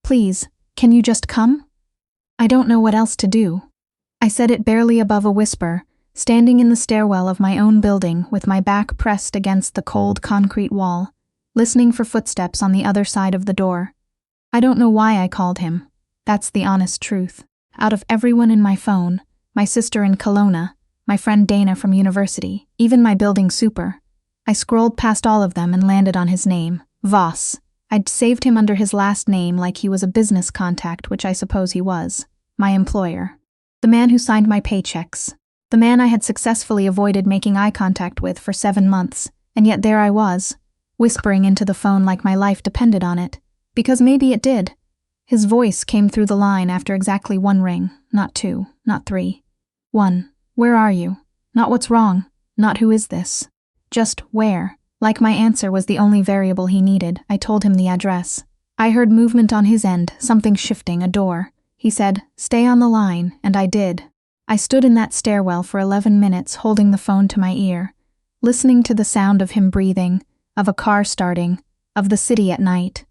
Please, can you just come? I don't know what else to do. I said it barely above a whisper, standing in the stairwell of my own building with my back pressed against the cold concrete wall, listening for footsteps on the other side of the door. I don't know why I called him. That's the honest truth. Out of everyone in my phone, my sister in Kelowna, my friend Dana from university, even my building super, I scrolled past all of them and landed on his name, Voss. I'd saved him under his last name like he was a business contact, which I suppose he was. My employer. The man who signed my paychecks. The man I had successfully avoided making eye contact with for 7 months, and yet there I was, whispering into the phone like my life depended on it. Because maybe it did. His voice came through the line after exactly 1 ring, not 2, not 3. 1. Where are you? Not what's wrong, not who is this. Just where. Like my answer was the only variable he needed, I told him the address. I heard movement on his end, something shifting, a door. He said, "Stay on the line," and I did. I stood in that stairwell for 11 minutes holding the phone to my ear, listening to the sound of him breathing, of a car starting, of the city at night.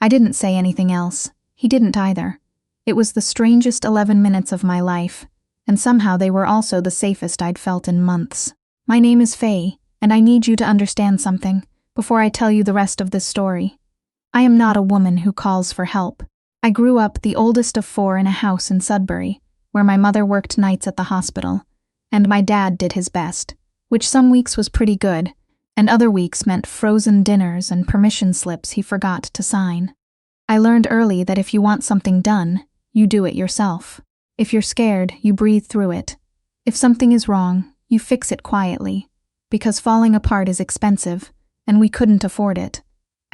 I didn't say anything else. He didn't either. It was the strangest 11 minutes of my life, and somehow they were also the safest I'd felt in months. My name is Faye, and I need you to understand something before I tell you the rest of this story. I am not a woman who calls for help. I grew up the oldest of 4 in a house in Sudbury, where my mother worked nights at the hospital, and my dad did his best, which some weeks was pretty good, and other weeks meant frozen dinners and permission slips he forgot to sign. I learned early that if you want something done, you do it yourself. If you're scared, you breathe through it. If something is wrong, you fix it quietly, because falling apart is expensive, and we couldn't afford it.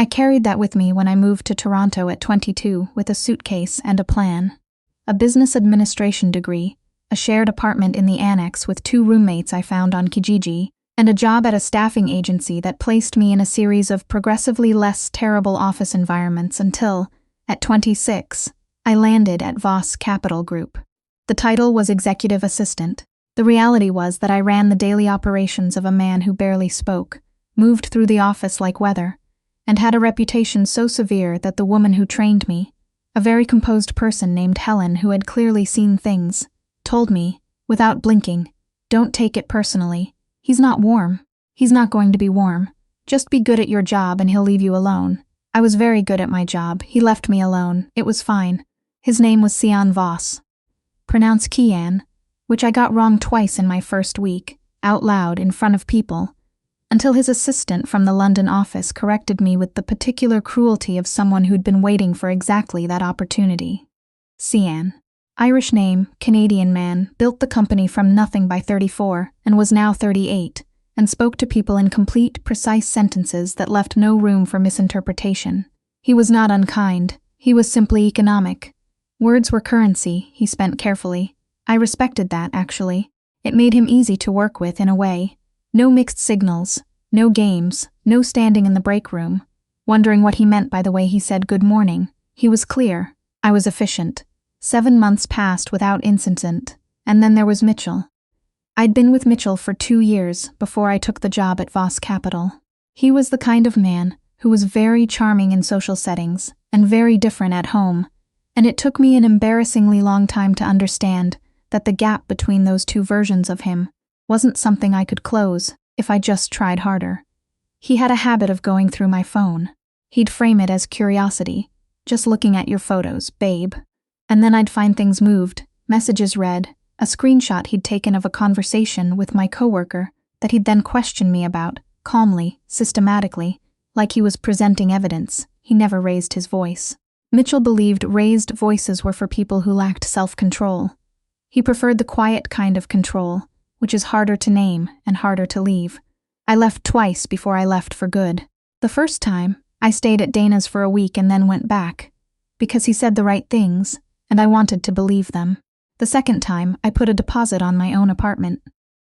I carried that with me when I moved to Toronto at 22 with a suitcase and a plan. A business administration degree, a shared apartment in the annex with 2 roommates I found on Kijiji, and a job at a staffing agency that placed me in a series of progressively less terrible office environments until, at 26, I landed at Voss Capital Group. The title was executive assistant. The reality was that I ran the daily operations of a man who barely spoke, moved through the office like weather, and had a reputation so severe that the woman who trained me, a very composed person named Helen who had clearly seen things, told me, without blinking, "Don't take it personally. He's not warm. He's not going to be warm. Just be good at your job and he'll leave you alone." I was very good at my job. He left me alone. It was fine. His name was Cian Voss. Pronounced Kian, which I got wrong twice in my first week, out loud in front of people, until his assistant from the London office corrected me with the particular cruelty of someone who'd been waiting for exactly that opportunity. Cian. Irish name, Canadian man, built the company from nothing by 34 and was now 38, and spoke to people in complete, precise sentences that left no room for misinterpretation. He was not unkind. He was simply economic. Words were currency, he spent carefully. I respected that, actually. It made him easy to work with in a way. No mixed signals, no games, no standing in the break room, wondering what he meant by the way he said good morning. He was clear. I was efficient. 7 months passed without incident, and then there was Mitchell. I'd been with Mitchell for 2 years before I took the job at Voss Capital. He was the kind of man who was very charming in social settings and very different at home, and it took me an embarrassingly long time to understand that the gap between those 2 versions of him wasn't something I could close if I just tried harder. He had a habit of going through my phone. He'd frame it as curiosity, just looking at your photos, babe. And then I'd find things moved, messages read, a screenshot he'd taken of a conversation with my coworker that he'd then question me about, calmly, systematically, like he was presenting evidence. He never raised his voice. Mitchell believed raised voices were for people who lacked self-control. He preferred the quiet kind of control, which is harder to name and harder to leave. I left twice before I left for good. The first time, I stayed at Dana's for a week and then went back, because he said the right things, and I wanted to believe them. The second time, I put a deposit on my own apartment.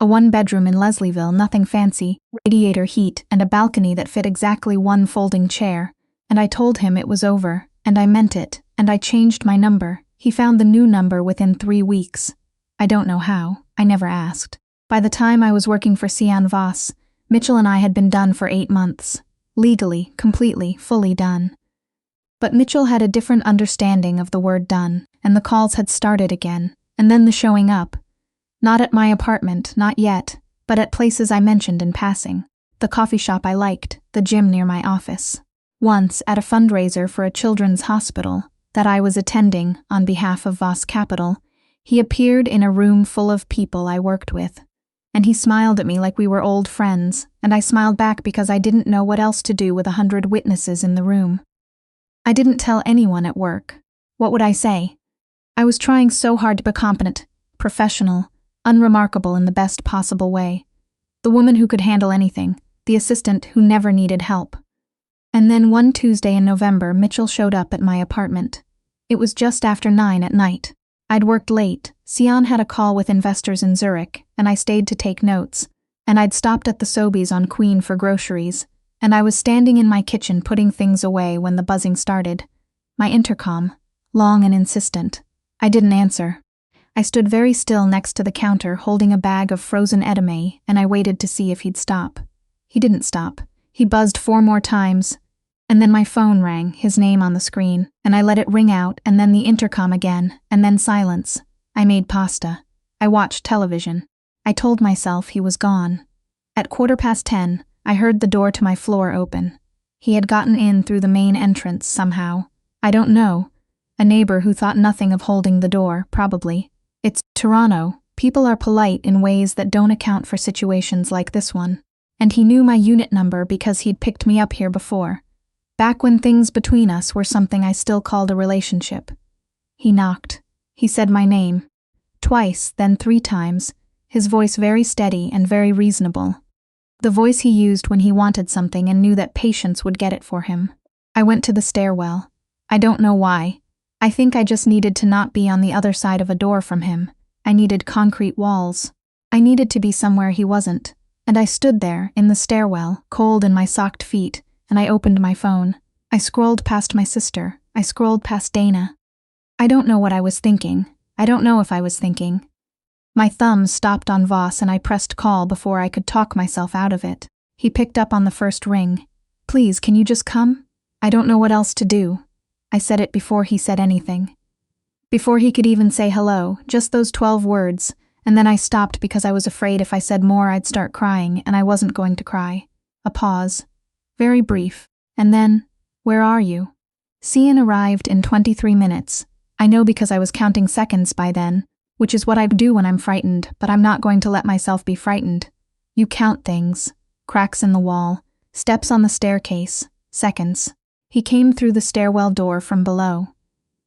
A 1-bedroom in Leslieville, nothing fancy, radiator heat, and a balcony that fit exactly 1 folding chair, and I told him it was over, and I meant it, and I changed my number. He found the new number within 3 weeks. I don't know how. I never asked. By the time I was working for Cian Voss, Mitchell and I had been done for 8 months. Legally, completely, fully done. But Mitchell had a different understanding of the word done, and the calls had started again, and then the showing up. Not at my apartment, not yet, but at places I mentioned in passing. The coffee shop I liked, the gym near my office. Once, at a fundraiser for a children's hospital that I was attending on behalf of Voss Capital, he appeared in a room full of people I worked with. And he smiled at me like we were old friends, and I smiled back because I didn't know what else to do with 100 witnesses in the room. I didn't tell anyone at work. What would I say? I was trying so hard to be competent, professional, unremarkable in the best possible way. The woman who could handle anything, the assistant who never needed help. And then one Tuesday in November, Mitchell showed up at my apartment. It was just after 9 at night. I'd worked late, Sion had a call with investors in Zurich, and I stayed to take notes, and I'd stopped at the Sobeys on Queen for groceries, and I was standing in my kitchen putting things away when the buzzing started. My intercom, long and insistent. I didn't answer. I stood very still next to the counter holding a bag of frozen edamame, and I waited to see if he'd stop. He didn't stop. He buzzed 4 more times, and then my phone rang, his name on the screen, and I let it ring out, and then the intercom again, and then silence. I made pasta. I watched television. I told myself he was gone. At 10:15, I heard the door to my floor open. He had gotten in through the main entrance somehow. I don't know. A neighbor who thought nothing of holding the door, probably. It's Toronto. People are polite in ways that don't account for situations like this one. And he knew my unit number because he'd picked me up here before. Back when things between us were something I still called a relationship. He knocked. He said my name. Twice, then 3 times, his voice very steady and very reasonable. The voice he used when he wanted something and knew that patience would get it for him. I went to the stairwell. I don't know why. I think I just needed to not be on the other side of a door from him. I needed concrete walls. I needed to be somewhere he wasn't. And I stood there, in the stairwell, cold in my socked feet, and I opened my phone. I scrolled past my sister. I scrolled past Dana. I don't know what I was thinking. I don't know if I was thinking. My thumb stopped on Voss and I pressed call before I could talk myself out of it. He picked up on the first ring. Please, can you just come? I don't know what else to do. I said it before he said anything. Before he could even say hello, just those 12 words, and then I stopped because I was afraid if I said more I'd start crying, and I wasn't going to cry. A pause. Very brief. And then, where are you? Sion arrived in 23 minutes. I know because I was counting seconds by then, which is what I do when I'm frightened, but I'm not going to let myself be frightened. You count things. Cracks in the wall. Steps on the staircase. Seconds. He came through the stairwell door from below.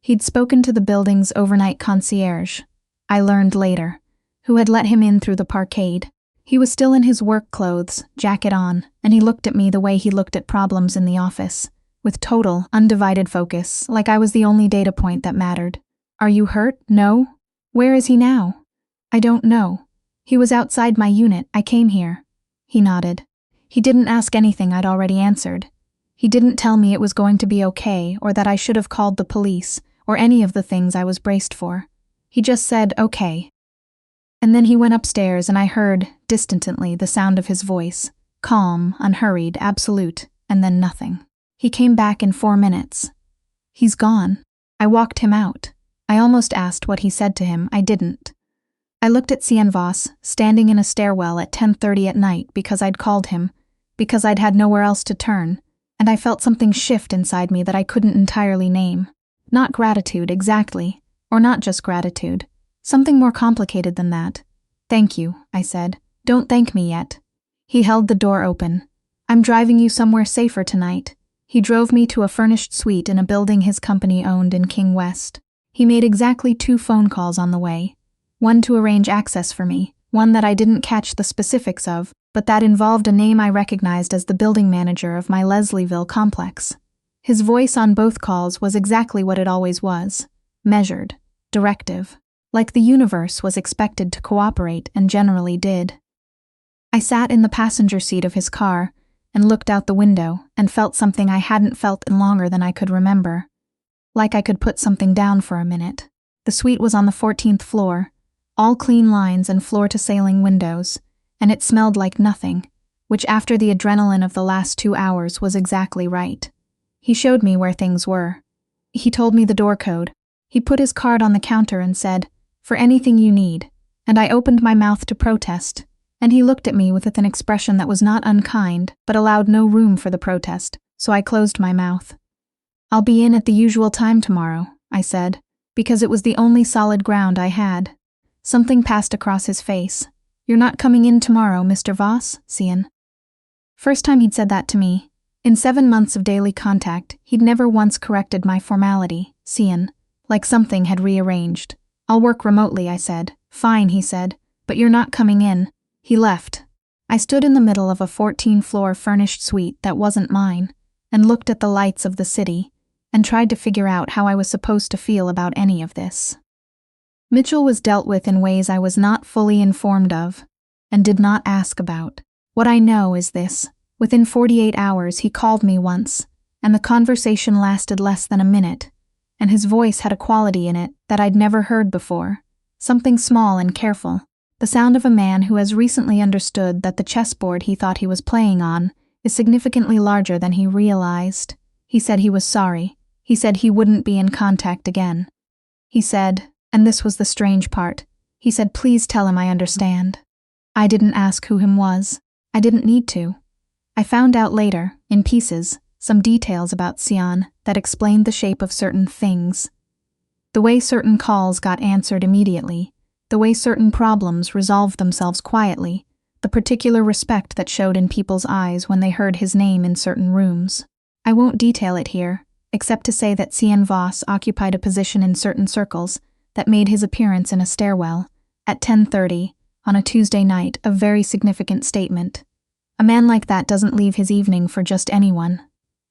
He'd spoken to the building's overnight concierge, I learned later, who had let him in through the parkade. He was still in his work clothes, jacket on, and he looked at me the way he looked at problems in the office, with total, undivided focus, like I was the only data point that mattered. Are you hurt? No? Where is he now? I don't know. He was outside my unit. I came here. He nodded. He didn't ask anything I'd already answered. He didn't tell me it was going to be okay or that I should have called the police or any of the things I was braced for. He just said, okay. And then he went upstairs and I heard, distantly, the sound of his voice. Calm, unhurried, absolute, and then nothing. He came back in 4 minutes. He's gone. I walked him out. I almost asked what he said to him. I didn't. I looked at Sion Voss, standing in a stairwell at 10:30 at night because I'd called him, because I'd had nowhere else to turn, and I felt something shift inside me that I couldn't entirely name. Not gratitude, exactly, or not just gratitude. Something more complicated than that. Thank you, I said. Don't thank me yet. He held the door open. I'm driving you somewhere safer tonight. He drove me to a furnished suite in a building his company owned in King West. He made exactly 2 phone calls on the way. One to arrange access for me, one that I didn't catch the specifics of, but that involved a name I recognized as the building manager of my Leslieville complex. His voice on both calls was exactly what it always was. Measured. Directive. Like the universe was expected to cooperate and generally did. I sat in the passenger seat of his car and looked out the window and felt something I hadn't felt in longer than I could remember. Like I could put something down for a minute. The suite was on the 14th floor, all clean lines and floor-to-ceiling windows, and it smelled like nothing, which after the adrenaline of the last 2 hours was exactly right. He showed me where things were. He told me the door code. He put his card on the counter and said, "For anything you need," and I opened my mouth to protest, and he looked at me with an expression that was not unkind but allowed no room for the protest, so I closed my mouth. "I'll be in at the usual time tomorrow," I said, because it was the only solid ground I had. Something passed across his face. "You're not coming in tomorrow, Mr. Voss, Cian." First time he'd said that to me. In 7 months of daily contact, he'd never once corrected my formality, Cian, like something had rearranged. "I'll work remotely," I said. "Fine," he said, "but you're not coming in." He left. I stood in the middle of a 14-floor furnished suite that wasn't mine, and looked at the lights of the city, and tried to figure out how I was supposed to feel about any of this. Mitchell was dealt with in ways I was not fully informed of, and did not ask about. What I know is this: within 48 hours he called me once, and the conversation lasted less than a minute, and his voice had a quality in it that I'd never heard before, something small and careful, the sound of a man who has recently understood that the chessboard he thought he was playing on is significantly larger than he realized. He said he was sorry. He said he wouldn't be in contact again. He said, and this was the strange part, he said, "Please tell him I understand." I didn't ask who him was. I didn't need to. I found out later, in pieces, some details about Cian that explained the shape of certain things. The way certain calls got answered immediately, the way certain problems resolved themselves quietly, the particular respect that showed in people's eyes when they heard his name in certain rooms. I won't detail it here, except to say that Cian Voss occupied a position in certain circles that made his appearance in a stairwell, at 10:30, on a Tuesday night, a very significant statement. A man like that doesn't leave his evening for just anyone.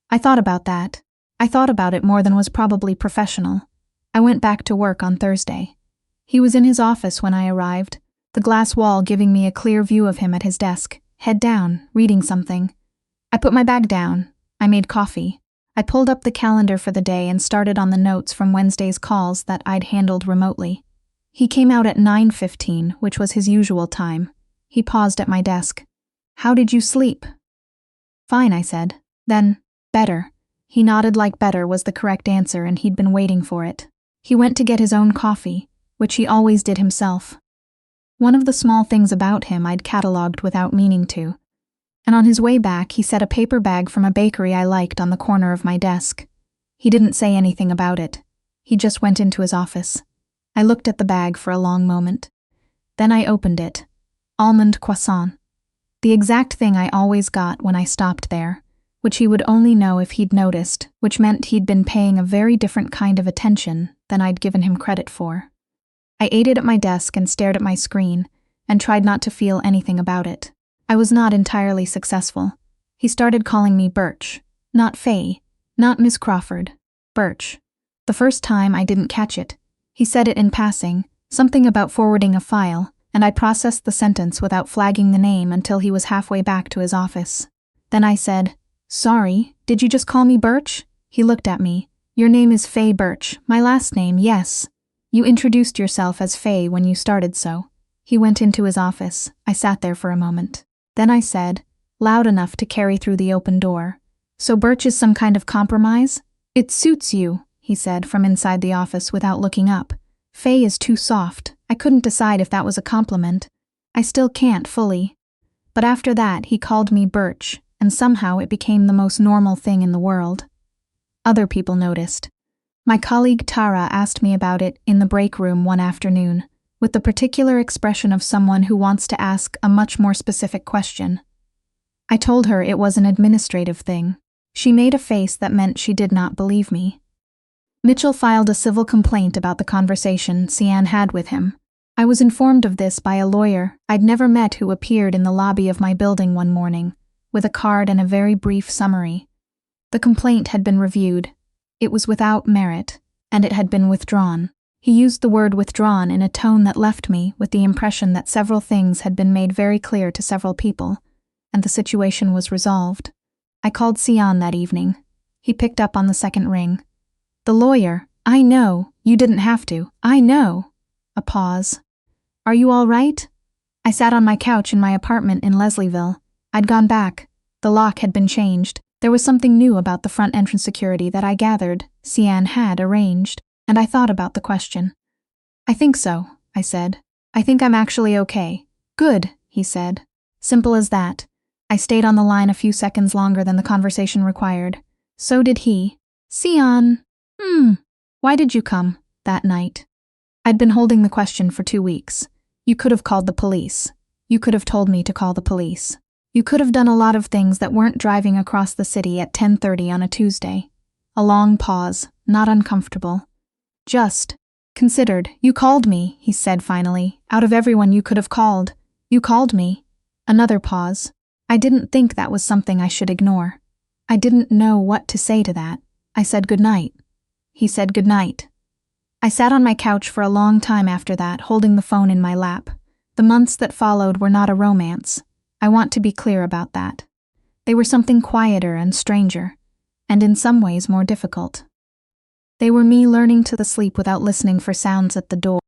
I thought about that. I thought about it more than was probably professional. I went back to work on Thursday. He was in his office when I arrived, the glass wall giving me a clear view of him at his desk, head down, reading something. I put my bag down. I made coffee. I pulled up the calendar for the day and started on the notes from Wednesday's calls that I'd handled remotely. He came out at 9:15, which was his usual time. He paused at my desk. "How did you sleep?" "Fine," I said. Then, "Better." He nodded like better was the correct answer, and he'd been waiting for it. He went to get his own coffee, which he always did himself. One of the small things about him I'd catalogued without meaning to. And on his way back, he set a paper bag from a bakery I liked on the corner of my desk. He didn't say anything about it. He just went into his office. I looked at the bag for a long moment. Then I opened it. Almond croissant. The exact thing I always got when I stopped there, which he would only know if he'd noticed, which meant he'd been paying a very different kind of attention than I'd given him credit for. I ate it at my desk and stared at my screen, and tried not to feel anything about it. I was not entirely successful. He started calling me Birch. Not Faye. Not Miss Crawford. Birch. The first time I didn't catch it. He said it in passing, something about forwarding a file, and I processed the sentence without flagging the name until he was halfway back to his office. Then I said, "Sorry, did you just call me Birch?" He looked at me. "Your name is Faye Birch. My last name, yes. You introduced yourself as Faye when you started so." He went into his office. I sat there for a moment. Then I said, loud enough to carry through the open door, "So Birch is some kind of compromise?" "It suits you," he said from inside the office without looking up. "Faye is too soft." I couldn't decide if that was a compliment. I still can't fully. But after that, he called me Birch, and somehow it became the most normal thing in the world. Other people noticed. My colleague Tara asked me about it in the break room one afternoon, with the particular expression of someone who wants to ask a much more specific question. I told her it was an administrative thing. She made a face that meant she did not believe me. Mitchell filed a civil complaint about the conversation Cian had with him. I was informed of this by a lawyer I'd never met who appeared in the lobby of my building one morning, with a card and a very brief summary. The complaint had been reviewed. It was without merit, and it had been withdrawn. He used the word withdrawn in a tone that left me with the impression that several things had been made very clear to several people, and the situation was resolved. I called Cian that evening. He picked up on the second ring. "The lawyer, I know, you didn't have to, I know." A pause. "Are you all right?" I sat on my couch in my apartment in Leslieville. I'd gone back. The lock had been changed. There was something new about the front entrance security that I gathered, Cian had arranged, and I thought about the question. I think so, I said. I think I'm actually okay. Good, he said. Simple as that. I stayed on the line a few seconds longer than the conversation required. So did he. Cian. Why did you come that night? I'd been holding the question for 2 weeks. You could have called the police. You could have told me to call the police. You could have done a lot of things that weren't driving across the city at 10:30 on a Tuesday. A long pause, not uncomfortable. Just considered. You called me, he said finally. Out of everyone you could have called. You called me. Another pause. I didn't think that was something I should ignore. I didn't know what to say to that. I said goodnight. He said goodnight. I sat on my couch for a long time after that, holding the phone in my lap. The months that followed were not a romance. I want to be clear about that. They were something quieter and stranger, and in some ways more difficult. They were me learning to sleep without listening for sounds at the door,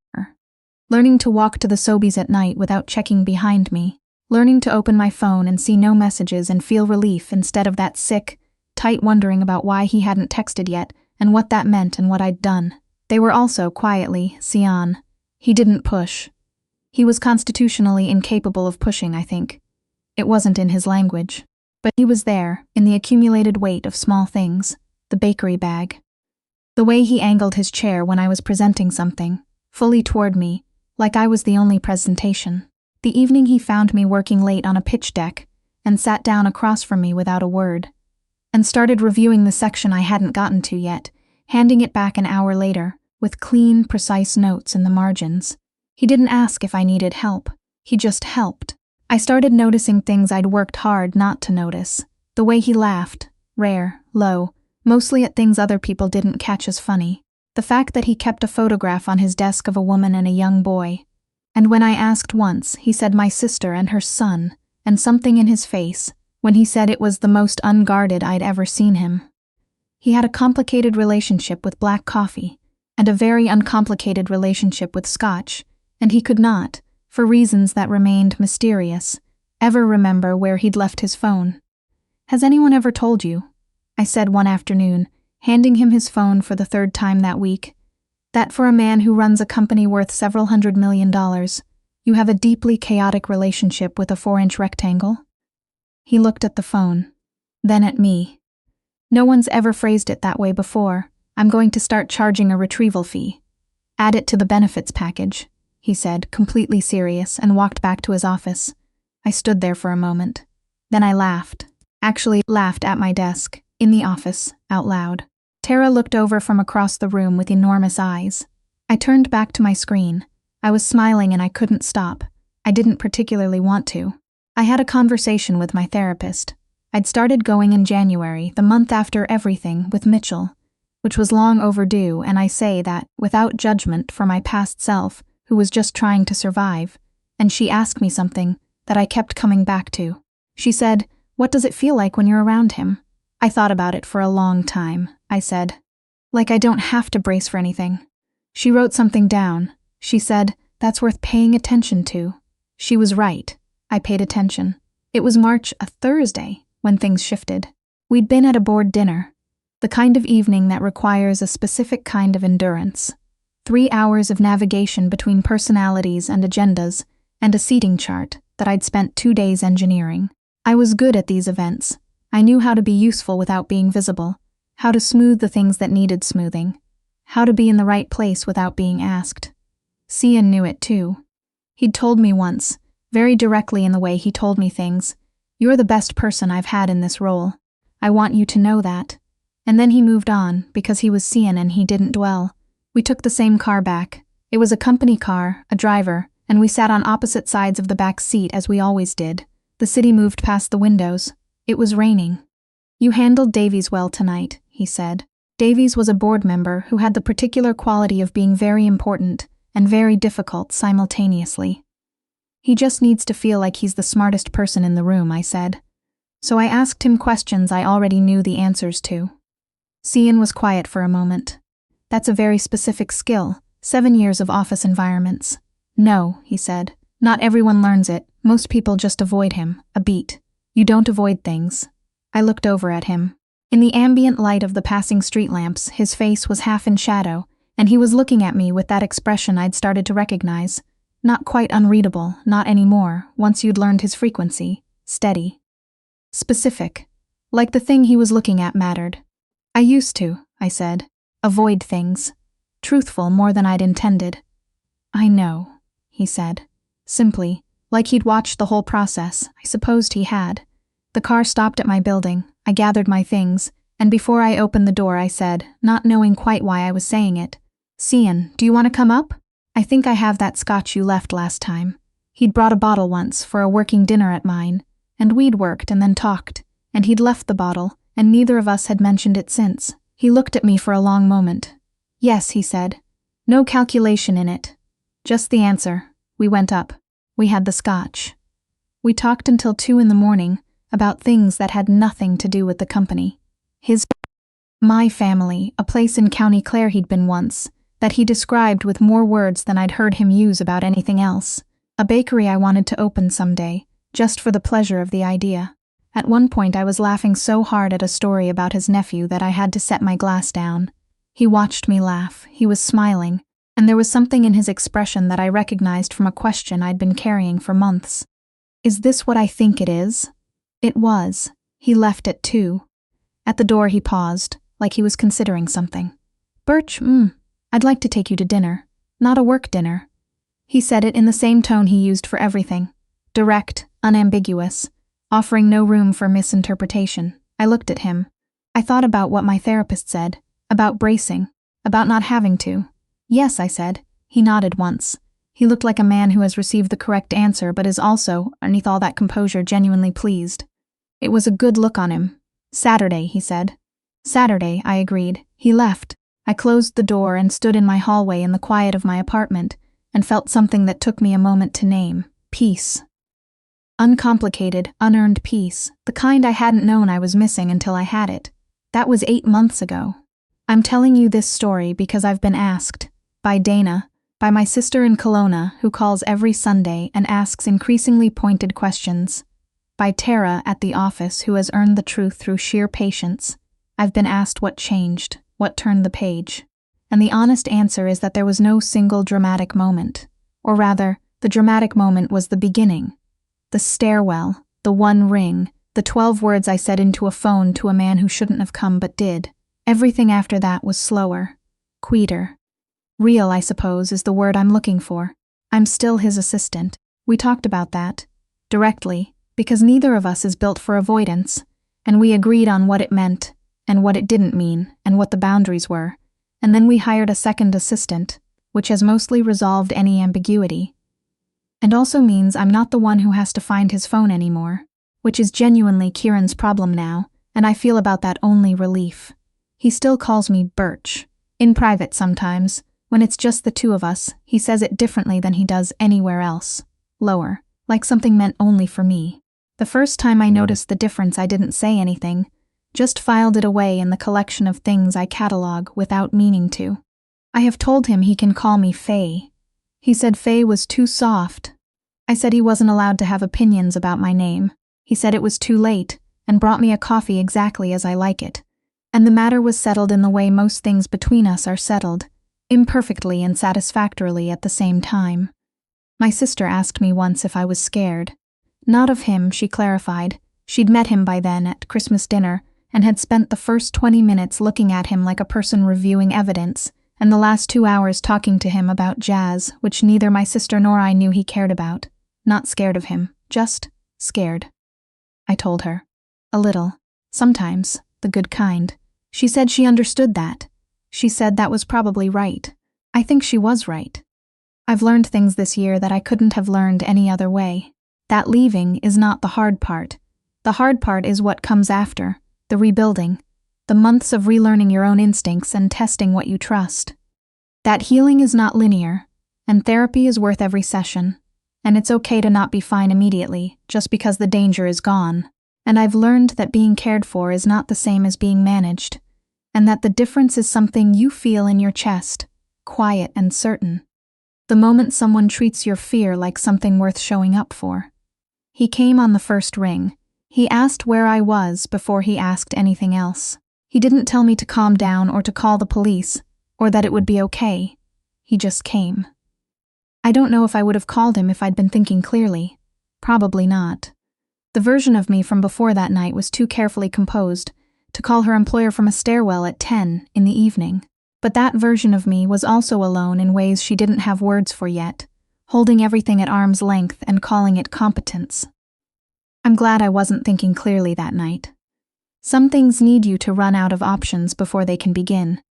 learning to walk to the Sobeys at night without checking behind me, learning to open my phone and see no messages and feel relief instead of that sick, tight wondering about why he hadn't texted yet and what that meant and what I'd done. They were also, quietly, Cian. He didn't push. He was constitutionally incapable of pushing, I think. It wasn't in his language. But he was there, in the accumulated weight of small things, the bakery bag. The way he angled his chair when I was presenting something, fully toward me, like I was the only presentation. The evening he found me working late on a pitch deck, and sat down across from me without a word, and started reviewing the section I hadn't gotten to yet, handing it back an hour later, with clean, precise notes in the margins. He didn't ask if I needed help. He just helped. I started noticing things I'd worked hard not to notice. The way he laughed, rare, low, mostly at things other people didn't catch as funny. The fact that he kept a photograph on his desk of a woman and a young boy. And when I asked once, he said my sister and her son, and something in his face, when he said it was the most unguarded I'd ever seen him. He had a complicated relationship with black coffee, and a very uncomplicated relationship with scotch, and he could not, for reasons that remained mysterious, ever remember where he'd left his phone. Has anyone ever told you? I said one afternoon, handing him his phone for the 3rd time that week, that for a man who runs a company worth several $100 million, you have a deeply chaotic relationship with a 4-inch rectangle? He looked at the phone, then at me. No one's ever phrased it that way before. I'm going to start charging a retrieval fee. Add it to the benefits package, he said, completely serious, and walked back to his office. I stood there for a moment. Then I laughed. Actually laughed at my desk, in the office, out loud. Tara looked over from across the room with enormous eyes. I turned back to my screen. I was smiling and I couldn't stop. I didn't particularly want to. I had a conversation with my therapist. I'd started going in January, the month after everything, with Mitchell, which was long overdue, and I say that, without judgment for my past self, who was just trying to survive, and she asked me something that I kept coming back to. She said, "What does it feel like when you're around him?" I thought about it for a long time. I said, "Like I don't have to brace for anything." She wrote something down. She said, "That's worth paying attention to." She was right. I paid attention. It was March, a Thursday, when things shifted. We'd been at a board dinner, the kind of evening that requires a specific kind of endurance. 3 hours of navigation between personalities and agendas, and a seating chart that I'd spent 2 days engineering. I was good at these events. I knew how to be useful without being visible, how to smooth the things that needed smoothing, how to be in the right place without being asked. Cian knew it too. He'd told me once, very directly in the way he told me things, "You're the best person I've had in this role. I want you to know that." And then he moved on, because he was Cian and he didn't dwell. We took the same car back. It was a company car, a driver, and we sat on opposite sides of the back seat as we always did. The city moved past the windows. It was raining. "You handled Davies well tonight," he said. Davies was a board member who had the particular quality of being very important and very difficult simultaneously. "He just needs to feel like he's the smartest person in the room," I said. So I asked him questions I already knew the answers to. Cian was quiet for a moment. "That's a very specific skill, 7 years of office environments." "No," he said. "Not everyone learns it. Most people just avoid him, a beat. You don't avoid things." I looked over at him. In the ambient light of the passing street lamps, his face was half in shadow, and he was looking at me with that expression I'd started to recognize. Not quite unreadable, not anymore, once you'd learned his frequency. Steady. Specific. Like the thing he was looking at mattered. I used to, I said, avoid things. Truthful more than I'd intended. I know, he said. Simply, like he'd watched the whole process. I supposed he had. The car stopped at my building. I gathered my things, and before I opened the door I said, not knowing quite why I was saying it, "Cian, do you want to come up? I think I have that scotch you left last time." He'd brought a bottle once for a working dinner at mine, and we'd worked and then talked, and he'd left the bottle, and neither of us had mentioned it since. He looked at me for a long moment. "Yes," he said. "No calculation in it. Just the answer." We went up. We had the scotch. We talked until 2 in the morning, about things that had nothing to do with the company. My family, a place in County Clare he'd been once, that he described with more words than I'd heard him use about anything else. A bakery I wanted to open someday, just for the pleasure of the idea. At one point I was laughing so hard at a story about his nephew that I had to set my glass down. He watched me laugh, he was smiling, and there was something in his expression that I recognized from a question I'd been carrying for months. Is this what I think it is? It was. He left at 2. At the door he paused, like he was considering something. "Birch, I'd like to take you to dinner. Not a work dinner." He said it in the same tone he used for everything. Direct, unambiguous, offering no room for misinterpretation. I looked at him. I thought about what my therapist said, about bracing, about not having to. "Yes," I said. He nodded once. He looked like a man who has received the correct answer but is also, underneath all that composure, genuinely pleased. It was a good look on him. "Saturday," he said. "Saturday," I agreed. He left. I closed the door and stood in my hallway in the quiet of my apartment and felt something that took me a moment to name. Peace. Uncomplicated, unearned peace, the kind I hadn't known I was missing until I had it. That was 8 months ago. I'm telling you this story because I've been asked, by Dana, by my sister in Kelowna, who calls every Sunday and asks increasingly pointed questions, by Tara at the office, who has earned the truth through sheer patience. I've been asked what changed, what turned the page. And the honest answer is that there was no single dramatic moment. Or rather, the dramatic moment was the beginning. The stairwell, the one ring, the 12 words I said into a phone to a man who shouldn't have come but did. Everything after that was slower, quieter. Real, I suppose, is the word I'm looking for. I'm still his assistant. We talked about that, directly, because neither of us is built for avoidance, and we agreed on what it meant, and what it didn't mean, and what the boundaries were, and then we hired a second assistant, which has mostly resolved any ambiguity. And also means I'm not the one who has to find his phone anymore, which is genuinely Kieran's problem now, and I feel about that only relief. He still calls me Birch. In private sometimes. When it's just the two of us, he says it differently than he does anywhere else. Lower, like something meant only for me. The first time I noticed the difference I didn't say anything, just filed it away in the collection of things I catalog without meaning to. I have told him he can call me Faye. He said Faye was too soft. I said he wasn't allowed to have opinions about my name. He said it was too late, and brought me a coffee exactly as I like it. And the matter was settled in the way most things between us are settled, imperfectly and satisfactorily at the same time. My sister asked me once if I was scared. Not of him, she clarified. She'd met him by then at Christmas dinner and had spent the first 20 minutes looking at him like a person reviewing evidence, and the last 2 hours talking to him about jazz, which neither my sister nor I knew he cared about. Not scared of him, just scared. I told her. A little. Sometimes. The good kind. She said she understood that. She said that was probably right. I think she was right. I've learned things this year that I couldn't have learned any other way. That leaving is not the hard part. The hard part is what comes after, the rebuilding, the months of relearning your own instincts and testing what you trust. That healing is not linear, and therapy is worth every session, and it's okay to not be fine immediately, just because the danger is gone. And I've learned that being cared for is not the same as being managed, and that the difference is something you feel in your chest, quiet and certain. The moment someone treats your fear like something worth showing up for. He came on the first ring. He asked where I was before he asked anything else. He didn't tell me to calm down or to call the police, or that it would be okay. He just came. I don't know if I would have called him if I'd been thinking clearly. Probably not. The version of me from before that night was too carefully composed to call her employer from a stairwell at 10 in the evening. But that version of me was also alone in ways she didn't have words for yet, holding everything at arm's length and calling it competence. I'm glad I wasn't thinking clearly that night. Some things need you to run out of options before they can begin.